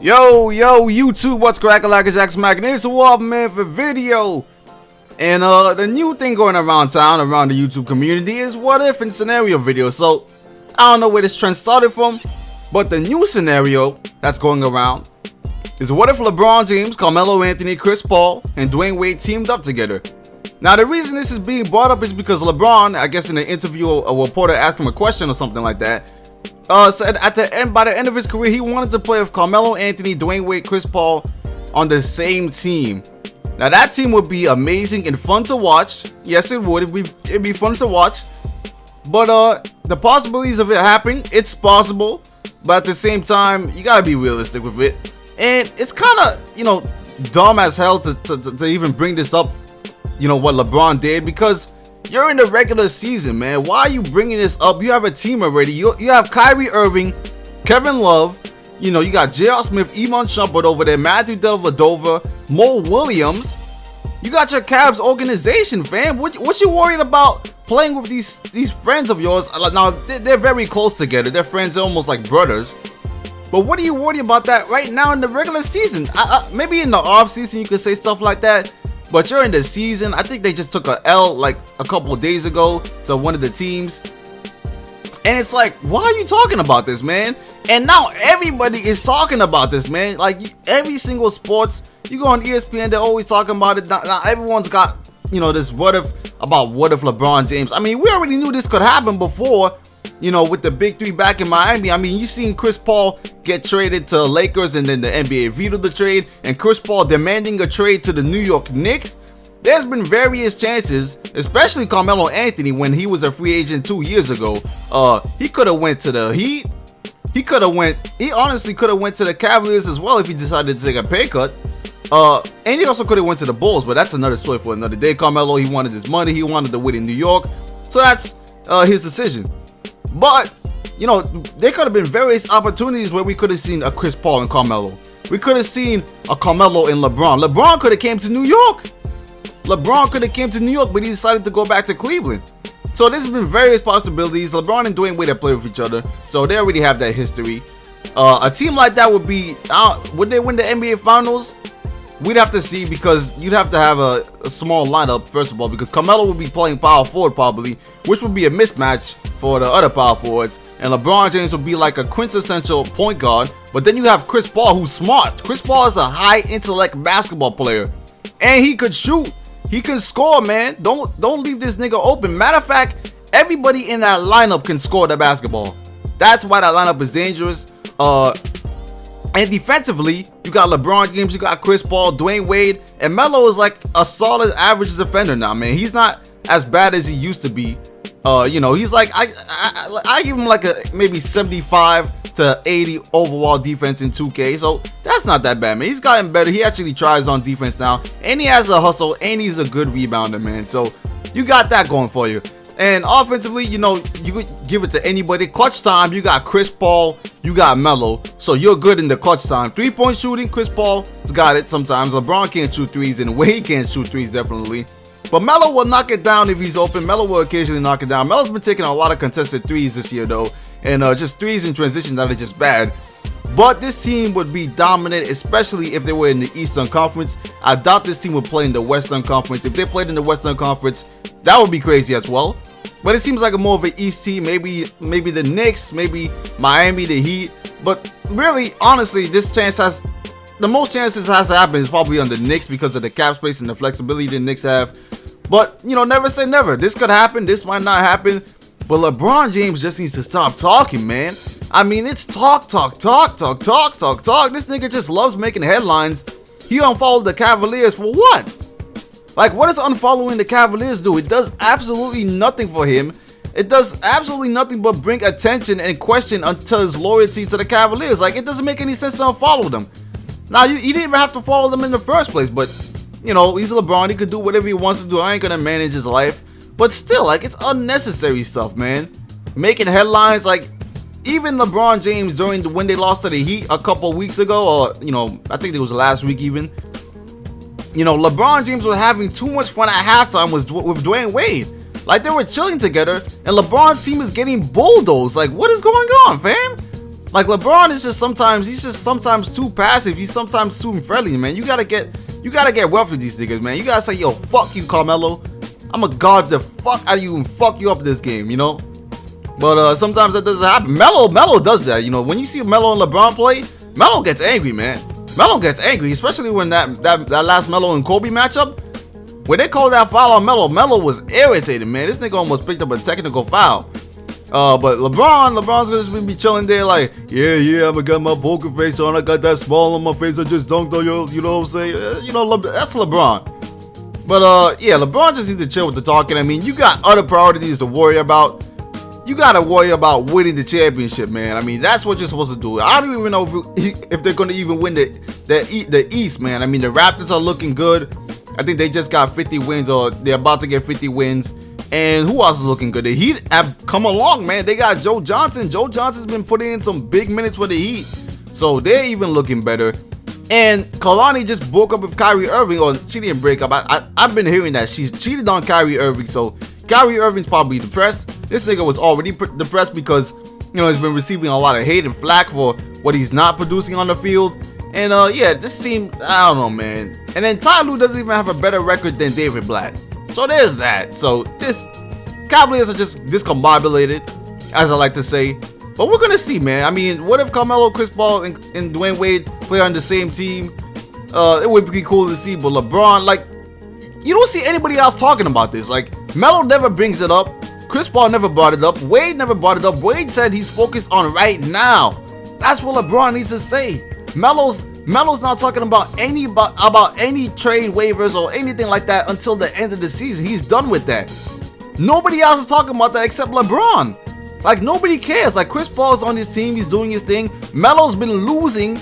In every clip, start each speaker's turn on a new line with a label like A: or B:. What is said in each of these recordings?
A: Yo, YouTube, what's crackin' like a Jack Smack? And it's a Wolf Man for video. And the new thing going around town, around the YouTube community, is what if and scenario videos. So, I don't know where this trend started from, but the new scenario that's going around is what if LeBron James, Carmelo Anthony, Chris Paul, and Dwayne Wade teamed up together. Now, the reason this is being brought up is because LeBron, I guess in an interview, a reporter asked him a question or something like that, said by the end of his career, he wanted to play with Carmelo Anthony, Dwayne Wade, Chris Paul on the same team. Now that team would be amazing and fun to watch. Yes, it would. It'd be fun to watch. But the possibilities of it happening, it's possible. But at the same time, you gotta be realistic with it. And it's kind of, dumb as hell to even bring this up. What LeBron did, because you're in the regular season, man. Why are you bringing this up? You have a team already. You have Kyrie Irving, Kevin Love. You got J.R. Smith, Iman Shumpert over there, Matthew Dellavedova, Mo Williams. You got your Cavs organization, fam. What you worried about playing with these friends of yours? Now, they're very close together. They're friends. They're almost like brothers. But what are you worried about that right now in the regular season? Maybe in the off season you could say stuff like that. But you're in the season. I think they just took a L like a couple of days ago to one of the teams. And it's like, why are you talking about this, man? And now everybody is talking about this, man. Like every single sports, you go on ESPN, they're always talking about it. Now everyone's got, this what if LeBron James. I mean, we already knew this could happen before, with the big three back in Miami. I mean, you seen Chris Paul get traded to Lakers and then the NBA vetoed the trade, and Chris Paul demanding a trade to the New York Knicks. There's been various chances, especially Carmelo Anthony when he was a free agent 2 years ago. He could have went to the Heat. He honestly could have went to the Cavaliers as well if he decided to take a pay cut. And he also could have went to the Bulls, but that's another story for another day. Carmelo, he wanted his money. He wanted to win in New York. So that's his decision. But, there could have been various opportunities where we could have seen a Chris Paul and Carmelo. We could have seen a Carmelo and LeBron. LeBron could have came to New York. But he decided to go back to Cleveland. So there's been various possibilities. LeBron and Dwayne Wade have played with each other, so they already have that history. A team like that would they win the NBA Finals? We'd have to see, because you'd have to have a small lineup, first of all, because Carmelo would be playing power forward probably, which would be a mismatch for the other power forwards, and LeBron James would be like a quintessential point guard. But then you have Chris Paul, who's smart. Chris Paul is a high intellect basketball player, and he could shoot. He can score, man. Don't leave this nigga open. Matter of fact, everybody in that lineup can score the basketball. That's why that lineup is dangerous. And defensively, you got LeBron James, you got Chris Paul, Dwayne Wade, and Melo is like a solid average defender now, man. He's not as bad as he used to be. He's like, I give him like a maybe 75 to 80 overall defense in 2K, so that's not that bad, man. He's gotten better. He actually tries on defense now, and he has a hustle, and he's a good rebounder, man. So you got that going for you. And offensively, you could give it to anybody. Clutch time, you got Chris Paul, you got Melo, so you're good in the clutch time. 3-point shooting, Chris Paul's got it sometimes. LeBron can't shoot threes, and Wade can't shoot threes, definitely. But Melo will knock it down if he's open. Melo will occasionally knock it down. Melo's been taking a lot of contested threes this year, though, and just threes in transition that are just bad. But this team would be dominant, especially if they were in the Eastern Conference. I doubt this team would play in the Western Conference. If they played in the Western Conference, that would be crazy as well. But it seems like a more of an East team, maybe the Knicks, maybe Miami, the Heat. But really, honestly, the most chances has to happen is probably on the Knicks because of the cap space and the flexibility the Knicks have. But, never say never. This could happen. This might not happen. But LeBron James just needs to stop talking, man. I mean, it's talk. This nigga just loves making headlines. He unfollowed the Cavaliers for what? Like, what does unfollowing the Cavaliers do? It does absolutely nothing for him. It does absolutely nothing but bring attention and question unto his loyalty to the Cavaliers. Like, it doesn't make any sense to unfollow them. Now, you didn't even have to follow them in the first place, but, he's LeBron. He could do whatever he wants to do. I ain't gonna manage his life. But still, like, it's unnecessary stuff, man. Making headlines, like, even LeBron James when they lost to the Heat a couple weeks ago, or, I think it was last week even. LeBron James was having too much fun at halftime with Dwayne Wade. Like, they were chilling together, and LeBron's team is getting bulldozed. Like, what is going on, fam? Like LeBron is just sometimes too passive. He's sometimes too unfriendly, man. You gotta get rough with these niggas, man. You gotta say, yo, fuck you, Carmelo. I'ma guard the fuck out of you and fuck you up this game, you know. But sometimes that doesn't happen. Melo does that, you know. When you see Melo and LeBron play, Melo gets angry, man. Melo gets angry, especially when that last Melo and Kobe matchup. When they called that foul on Melo, Melo was irritated, man. This nigga almost picked up a technical foul. But LeBron's gonna just be chilling there like, yeah, I'ma got my poker face on, I got that smile on my face, I just dunked on you know what I'm saying? You know, that's LeBron. But yeah, LeBron just needs to chill with the talking. I mean, you got other priorities to worry about. You gotta worry about winning the championship, man. I mean, that's what you're supposed to do. I don't even know if they're gonna even win the East, man. I mean, the Raptors are looking good. I think they just got 50 wins, or they're about to get 50 wins. And who else is looking good? The Heat have come along, man. They got Joe Johnson. Joe Johnson's been putting in some big minutes for the Heat, so they're even looking better. And Kalani just broke up with Kyrie Irving, or she didn't break up. I've been hearing that she's cheated on Kyrie Irving, so Kyrie Irving's probably depressed. This nigga was already depressed because, you know, he's been receiving a lot of hate and flack for what he's not producing on the field. And yeah, this team, I don't know, man. And then Ty Lue doesn't even have a better record than David Blatt. So there's that. So this Cavaliers are just discombobulated, as I like to say. But we're gonna see, man. I mean, what if Carmelo, Chris Paul, and Dwayne Wade play on the same team? It would be cool to see. But LeBron, like, you don't see anybody else talking about this. Like, Melo never brings it up. Chris Paul never brought it up. Wade never brought it up. Wade said he's focused on right now. That's what LeBron needs to say. Melo's not talking about any trade waivers or anything like that until the end of the season. He's done with that. Nobody else is talking about that except LeBron. Like, nobody cares. Like, Chris Paul's on his team. He's doing his thing. Melo's been losing,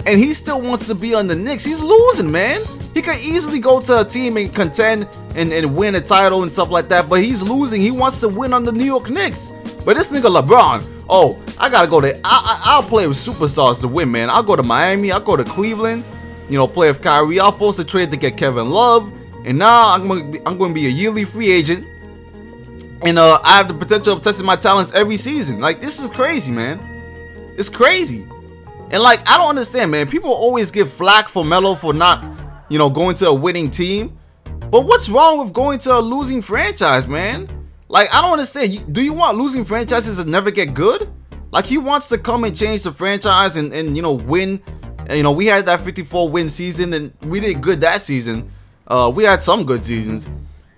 A: and he still wants to be on the Knicks. He's losing, man. He could easily go to a team and contend and win a title and stuff like that, but he's losing. He wants to win on the New York Knicks. But this nigga LeBron, oh, I gotta go there. I'll play with superstars to win, man. I'll go to Miami. I'll go to Cleveland. You know, play with Kyrie. I'll force a trade to get Kevin Love. And now I'm going to be a yearly free agent. And I have the potential of testing my talents every season. Like, this is crazy, man. It's crazy. And like, I don't understand, man. People always give flack for Melo for not, you know, going to a winning team. But what's wrong with going to a losing franchise, man? Like, I don't understand. Do you want losing franchises to never get good? Like, he wants to come and change the franchise and you know, win. And, you know, we had that 54 win season and we did good that season. We had some good seasons.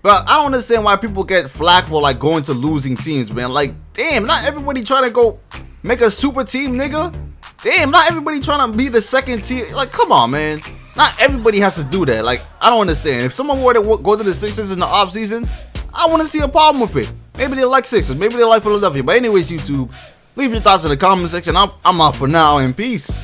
A: But I don't understand why people get flack for like going to losing teams, man. Like, damn, not everybody trying to go make a super team, nigga. Damn, not everybody trying to be the second team. Like, come on, man. Not everybody has to do that. Like, I don't understand. If someone were to go to the Sixers in the off season, I wouldn't see a problem with it. Maybe they like Sixers. Maybe they like Philadelphia. But anyways, YouTube, leave your thoughts in the comment section. I'm out for now, and peace.